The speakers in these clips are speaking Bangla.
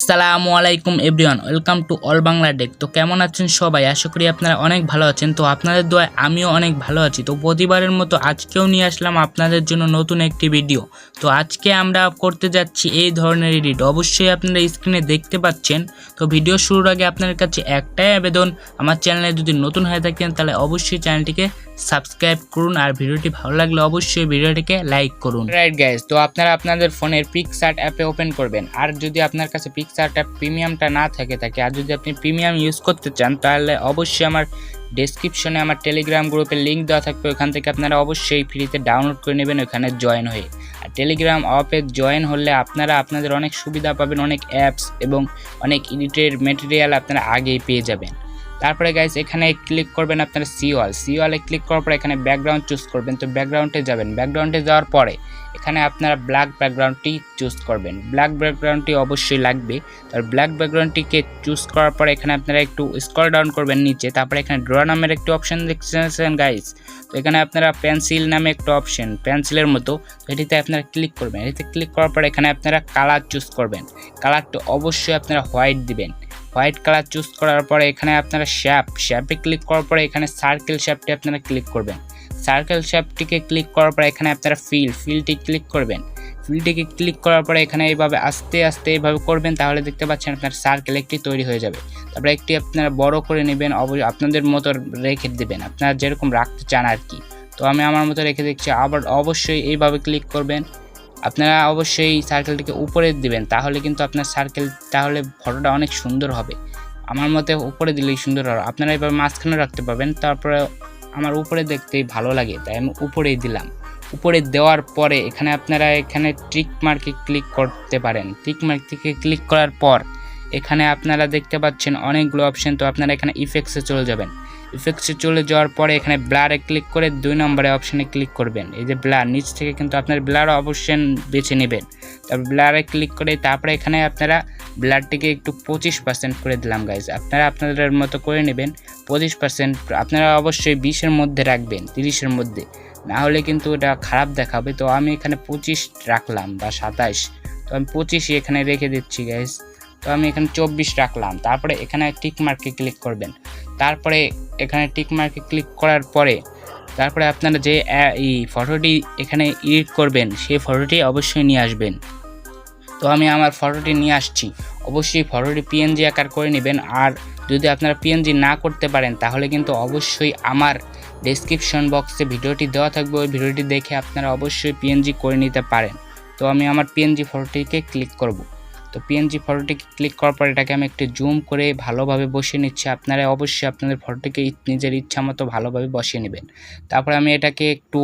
আসসালামু আলাইকুম everyone, welcome to all Bangla tech. তো কেমন আছেন সবাই? আশা করি আপনারা অনেক ভালো আছেন। তো আপনাদের দোয়ায় আমিও অনেক ভালো আছি। তো প্রতিবারের মতো আজকেও নিয়ে আসলাম আপনাদের জন্য নতুন একটি ভিডিও। তো আজকে আমরা করতে যাচ্ছি এই ধরনের এডিট। অবশ্যই আপনারা স্ক্রিনে দেখতে পাচ্ছেন। তো ভিডিও শুরুর আগে আপনার কাছে একটাই আবেদন, আমার চ্যানেলে যদি নতুন হয়ে থাকেন তাহলে অবশ্যই চ্যানেলটিকে সাবস্ক্রাইব করুন, আর ভিডিওটি ভালো লাগলে অবশ্যই ভিডিওটিকে লাইক করুন। রাইট গাইস, তো আপনারা আপনাদের ফোনের পিকসার্ট অ্যাপে ওপেন করবেন। আর যদি আপনার কাছে পিকসার্ট অ্যাপ প্রিমিয়ামটা না থাকে আর যদি আপনি প্রিমিয়াম ইউজ করতে চান তাহলে অবশ্যই আমার ডেসক্রিপশনে আমার টেলিগ্রাম গ্রুপের লিঙ্ক দেওয়া থাকবে, ওখান থেকে আপনারা অবশ্যই ফ্রিতে ডাউনলোড করে নেবেন, ওখানে জয়েন হয়ে। আর টেলিগ্রাম অ্যাপে জয়েন হলে আপনারা আপনাদের অনেক সুবিধা পাবেন, অনেক অ্যাপস এবং অনেক এডিটের মেটেরিয়াল আপনারা আগেই পেয়ে যাবেন। তারপরে গাইস এখানে ক্লিক করবেন আপনারা সিওয়ালে ক্লিক করার পর এখানে ব্যাকগ্রাউন্ড চুজ করবেন। তো ব্যাকগ্রাউন্ডে যাবেন, ব্যাকগ্রাউন্ডে যাওয়ার পরে এখানে আপনারা ব্ল্যাক ব্যাকগ্রাউন্ডটি চুজ করবেন। ব্ল্যাক ব্যাকগ্রাউন্ডটি অবশ্যই লাগবে। তার ব্ল্যাক ব্যাকগ্রাউন্ডটিকে চুজ করার পরে এখানে আপনারা একটু স্ক্রল ডাউন করবেন নিচে। তারপরে এখানে ড্র নামের একটি অপশন দেখছেন গাইস। তো এখানে আপনারা পেন্সিল নামে একটা অপশন, পেন্সিলের মতো, তো এটিতে আপনারা ক্লিক করবেন। এটিতে ক্লিক করার পরে এখানে আপনারা কালার চুজ করবেন। কালারটা অবশ্যই আপনারা হোয়াইট দিবেন। হোয়াইট কালার চুজ করার পরে এখানে আপনারা শেপে ক্লিক করার পরে এখানে সার্কেল শেপটি আপনারা ক্লিক করবেন। সার্কেল শেপটিকে ক্লিক করার পরে এখানে আপনারা ফিলটি ক্লিক করবেন। ফিলটিকে ক্লিক করার পরে এখানে এইভাবে আস্তে আস্তে এইভাবে করবেন, তাহলে দেখতে পাচ্ছেন আপনার সার্কেল একটি তৈরি হয়ে যাবে। তারপরে একটি আপনারা বড় করে নেবেন, আপনাদের মতো রেখে দেবেন, আপনারা যেরকম রাখতে চান আর কি। তো আমি আমার মতো রেখে দিচ্ছি। আবার অবশ্যই এইভাবে ক্লিক করবেন। আপনারা অবশ্যই সার্কেলটিকে উপরে দিবেন, তাহলে কিন্তু আপনার তাহলে ফটোটা অনেক সুন্দর হবে। আমার মতে উপরে দিলেই সুন্দর হবে। আপনারা এভাবে মাঝখানে রাখতে পারবেন। তারপরে আমার উপরে দেখতেই ভালো লাগে তাই আমি উপরেই দিলাম। উপরে দেওয়ার পরে এখানে আপনারা টিক মার্কে ক্লিক করতে পারেন। টিক মার্ক থেকে ক্লিক করার পর এখানে আপনারা দেখতে পাচ্ছেন অনেকগুলো অপশন। তো আপনারা এখানে ইফেক্টসে চলে যাবেন। ইফেক্টসে চলে যাওয়ার পরে এখানে ব্লারে ক্লিক করে 2 নম্বরে অপশানে ক্লিক করবেন। এই যে ব্লার, নিচ থেকে কিন্তু আপনার ব্লার অপশন বেছে নেবেন। তারপর ব্লারে ক্লিক করে তারপরে এখানে আপনারা ব্লারটিকে একটু 25% করে দিলাম গাইজ। আপনারা আপনাদের মতো করে নেবেন। 25% আপনারা অবশ্যই 20-এর মধ্যে রাখবেন, 30-এর মধ্যে, না হলে কিন্তু এটা খারাপ দেখাবে। তো আমি এখানে 25 রাখলাম বা 27, তো আমি 25ই এখানে রেখে দিচ্ছি গাইজ। তো আমি এখানে 24 রাখলাম। তারপরে এখানে টিক মার্কে ক্লিক করবেন। তারপরে এখানে টিক মার্কে ক্লিক করার পরে তারপরে আপনারা যে এই ফটোটি এখানে এডিট করবেন সেই ফটোটি অবশ্যই নিয়ে আসবেন। তো আমি আমার ফটোটি নিয়ে আসছি। অবশ্যই ফটোটি পিএনজি আকার করে নেবেন। আর যদি আপনারা পিএনজি না করতে পারেন তাহলে কিন্তু অবশ্যই আমার ডেসক্রিপশন বক্সে ভিডিওটি দেওয়া থাকবে, ওই ভিডিওটি দেখে আপনারা অবশ্যই পিএনজি করে নিতে পারেন। তো আমি আমার পিএনজি ফটোটিকে ক্লিক করব। তো পিএনজি ফটোটিকে ক্লিক করার পর এটাকে আমি একটু জুম করে ভালোভাবে বসিয়ে নিচ্ছি। আপনারা অবশ্যই আপনাদের ফটোটিকে নিজের ইচ্ছা মতো ভালোভাবে বসিয়ে নেবেন। তারপরে আমি এটাকে একটু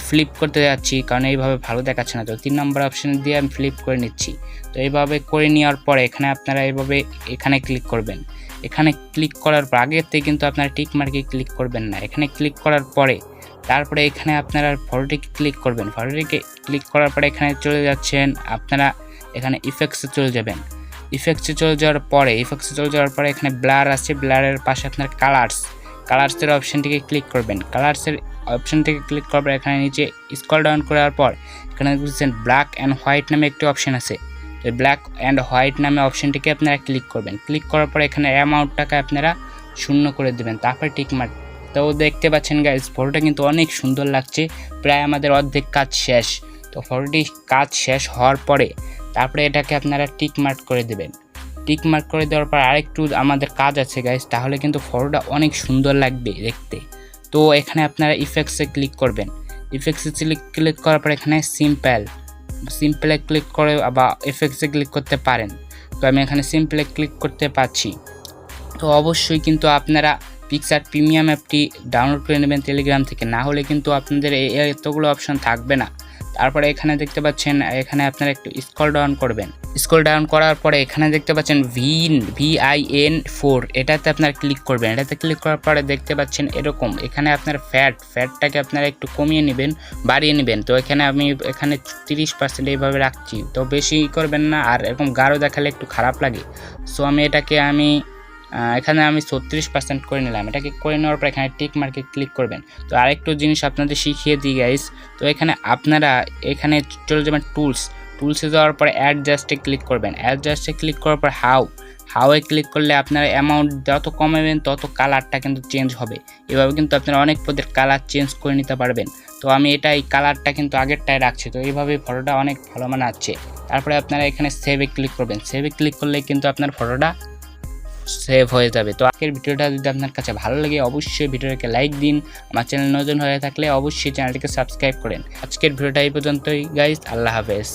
ফ্লিপ করতে যাচ্ছি, কারণ এইভাবে ভালো দেখাচ্ছে না। তো 3 নম্বর অপশান দিয়ে আমি ফ্লিপ করে নিচ্ছি। তো এইভাবে করে নেওয়ার পরে এখানে আপনারা এইভাবে এখানে ক্লিক করবেন। এখানে ক্লিক করার পর আগের থেকে কিন্তু আপনারা টিক মার্কে ক্লিক করবেন না। এখানে ক্লিক করার পরে তারপরে এখানে আপনারা ফটোটিকে ক্লিক করবেন। ফটোটিকে ক্লিক করার পরে এখানে চলে যাচ্ছেন আপনারা এখানে ইফেক্টসে চলে যাবেন। ইফেক্টসে চলে যাওয়ার পরে এখানে ব্লার আছে, ব্লারের পাশে আপনার কালার্সের অপশানটিকে ক্লিক করবেন। কালার্সের অপশান থেকে ক্লিক করার পর এখানে নিচে স্ক্রল ডাউন করার পর এখানে দেখছেন ব্ল্যাক অ্যান্ড হোয়াইট নামে একটি অপশান আছে। তো ব্ল্যাক অ্যান্ড হোয়াইট নামে অপশানটিকে আপনারা ক্লিক করবেন। ক্লিক করার পর এখানে অ্যামাউন্টটাকে আপনারা 0 করে দেবেন, তারপরে টিক মার্ক। তো দেখতে পাচ্ছেন গাইজ ফটোটা কিন্তু অনেক সুন্দর লাগছে। প্রায় আমাদের অর্ধেক কাজ শেষ। তো ফটোটি কাজ শেষ হওয়ার পরে তারপরে এটাকে আপনারা টিক মার্ক করে দেবেন। টিক মার্ক করে দেওয়ার পর আরেকটু আমাদের কাজ আছে গাইজ, তাহলে কিন্তু ফটোটা অনেক সুন্দর লাগবে দেখতে। তো এখানে আপনারা ইফেক্টসে ক্লিক করবেন। ইফেক্টসে ক্লিক করার পর এখানে সিম্পলে ক্লিক করে বা ইফেক্টসে ক্লিক করতে পারেন। তো আমি এখানে সিম্পলে ক্লিক করতে পারছি। তো অবশ্যই কিন্তু আপনারা পিকসার্ট প্রিমিয়াম অ্যাপটি ডাউনলোড করে নেবেন টেলিগ্রাম থেকে, না হলে কিন্তু আপনাদের এতগুলো অপশন থাকবে না। তারপরে এখানে দেখতে পাচ্ছেন এখানে আপনারা একটু স্ক্রল ডাউন করবেন। স্ক্রল ডাউন করার পরে এখানে দেখতে পাচ্ছেন VIN4, এটাতে আপনারা ক্লিক করবেন। এটাতে ক্লিক করার পরে দেখতে পাচ্ছেন এরকম এখানে আপনার ফ্যাটটাকে আপনারা একটু কমিয়ে নেবেন, বাড়িয়ে নেবেন। তো এখানে আমি 30% এইভাবে রাখছি। তো বেশি করবেন না, আর এরকম গাঢ় দেখালে একটু খারাপ লাগে। সো আমি এটাকে এখানে আমি 36% করে নিলাম। এটাকে করে নেওয়ার পর এখানে টিক মার্কে ক্লিক করবেন। তো আরেকটু জিনিস আপনাদের শিখিয়ে দিই গাইস। তো এখানে আপনারা চলে যাবেন টুলসে যাওয়ার পরে অ্যাডজাস্টে ক্লিক করবেন। অ্যাডজাস্টে ক্লিক করার পর হাউয়ে ক্লিক করলে আপনারা অ্যামাউন্ট যত কমাবেন তত কালারটা কিন্তু চেঞ্জ হবে। এভাবে কিন্তু আপনারা অনেক পদের কালার চেঞ্জ করে নিতে পারবেন। তো আমি এই কালারটা কিন্তু আগেরটায় রাখছি। তো এইভাবে ফটোটা অনেক ভালো মানাচ্ছে। তারপরে আপনারা এখানে সেভে ক্লিক করবেন। সেভে ক্লিক করলে কিন্তু আপনার ফটোটা সেভ হয়ে যাবে। তো আজকের ভিডিওটা যদি আপনার কাছে ভালো লাগে অবশ্যই ভিডিওটাকে লাইক দিন। আমার চ্যানেল নতুন হয়ে থাকলে অবশ্যই চ্যানেলটিকে সাবস্ক্রাইব করেন। আজকের ভিডিওটা এই পর্যন্তই গাইস, আল্লাহ হাফেজ।